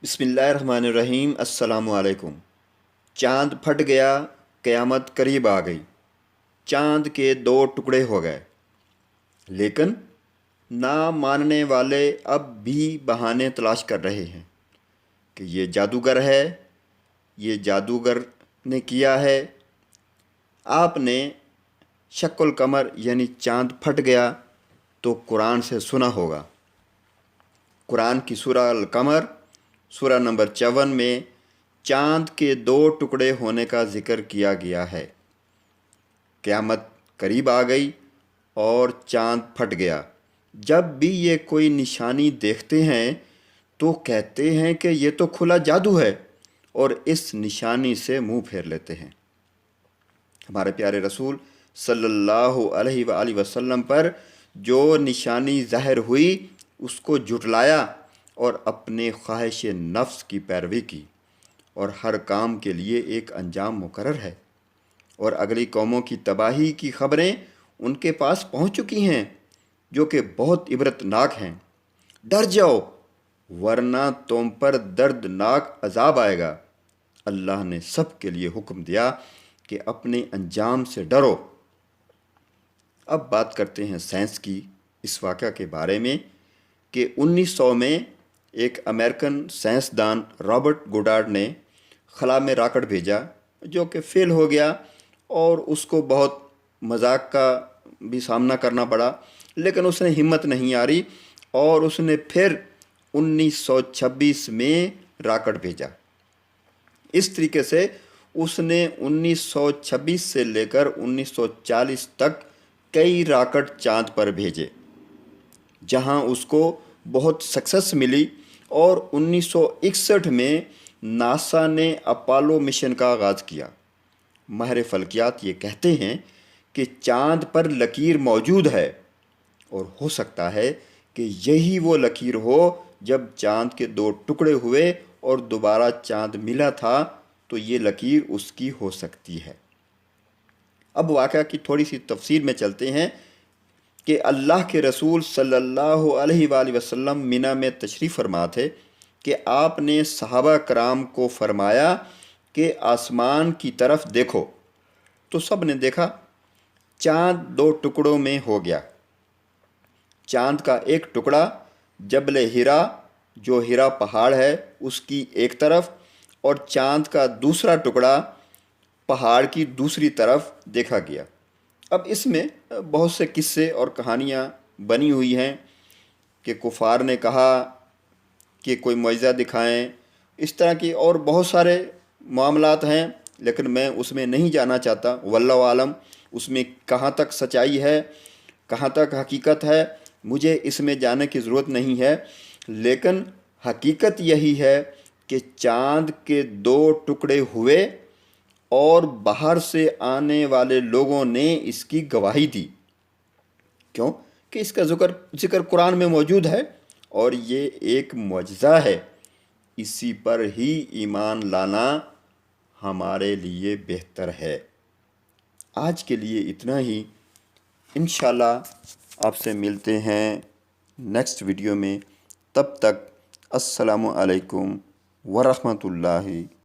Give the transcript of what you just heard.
بسم اللہ الرحمن الرحیم۔ السلام علیکم۔ چاند پھٹ گیا، قیامت قریب آ گئی۔ چاند کے دو ٹکڑے ہو گئے، لیکن نہ ماننے والے اب بھی بہانے تلاش کر رہے ہیں کہ یہ جادوگر ہے، یہ جادوگر نے کیا ہے۔ آپ نے شق القمر یعنی چاند پھٹ گیا تو قرآن سے سنا ہوگا۔ قرآن کی سورہ القمر سورہ نمبر 54 میں چاند کے دو ٹکڑے ہونے کا ذکر کیا گیا ہے۔ قیامت قریب آ گئی اور چاند پھٹ گیا۔ جب بھی یہ کوئی نشانی دیکھتے ہیں تو کہتے ہیں کہ یہ تو کھلا جادو ہے، اور اس نشانی سے منہ پھیر لیتے ہیں۔ ہمارے پیارے رسول صلی اللہ علیہ وآلہ وسلم پر جو نشانی ظاہر ہوئی اس کو جھٹلایا اور اپنے خواہش نفس کی پیروی کی، اور ہر کام کے لیے ایک انجام مقرر ہے، اور اگلی قوموں کی تباہی کی خبریں ان کے پاس پہنچ چکی ہیں جو کہ بہت عبرتناک ہیں۔ ڈر جاؤ ورنہ تم پر دردناک عذاب آئے گا۔ اللہ نے سب کے لیے حکم دیا کہ اپنے انجام سے ڈرو۔ اب بات کرتے ہیں سائنس کی، اس واقعہ کے بارے میں کہ 1900 میں ایک امریکن سائنسدان رابرٹ گوڈارڈ نے خلا میں راکٹ بھیجا جو کہ فیل ہو گیا، اور اس کو بہت مذاق کا بھی سامنا کرنا پڑا، لیکن اس نے ہمت نہیں ہاری اور اس نے پھر 1926 میں راکٹ بھیجا۔ اس طریقے سے اس نے 1926 سے لے کر 1940 تک کئی راکٹ چاند پر بھیجے، جہاں اس کو بہت سکسیس ملی، اور 1961 میں ناسا نے اپولو مشن کا آغاز کیا۔ ماہر فلکیات یہ کہتے ہیں کہ چاند پر لکیر موجود ہے، اور ہو سکتا ہے کہ یہی وہ لکیر ہو جب چاند کے دو ٹکڑے ہوئے اور دوبارہ چاند ملا تھا، تو یہ لکیر اس کی ہو سکتی ہے۔ اب واقعہ کی تھوڑی سی تفصیل میں چلتے ہیں کہ اللہ کے رسول صلی اللہ علیہ وآلہ وسلم منی میں تشریف فرما تھے کہ آپ نے صحابہ کرام کو فرمایا کہ آسمان کی طرف دیکھو، تو سب نے دیکھا۔ چاند دو ٹکڑوں میں ہو گیا۔ چاند کا ایک ٹکڑا جبل ہیرا، جو ہیرا پہاڑ ہے، اس کی ایک طرف، اور چاند کا دوسرا ٹکڑا پہاڑ کی دوسری طرف دیکھا گیا۔ اب اس میں بہت سے قصے اور کہانیاں بنی ہوئی ہیں کہ کفار نے کہا کہ کوئی معجزہ دکھائیں، اس طرح کی اور بہت سارے معاملات ہیں، لیکن میں اس میں نہیں جانا چاہتا۔ واللہ عالم اس میں کہاں تک سچائی ہے، کہاں تک حقیقت ہے، مجھے اس میں جانے کی ضرورت نہیں ہے، لیکن حقیقت یہی ہے کہ چاند کے دو ٹکڑے ہوئے اور باہر سے آنے والے لوگوں نے اس کی گواہی دی۔ کیوں کہ اس کا ذکر قرآن میں موجود ہے، اور یہ ایک معجزہ ہے۔ اسی پر ہی ایمان لانا ہمارے لیے بہتر ہے۔ آج کے لیے اتنا ہی، انشاءاللہ آپ سے ملتے ہیں نیکسٹ ویڈیو میں۔ تب تک السلام علیکم ورحمۃ اللہ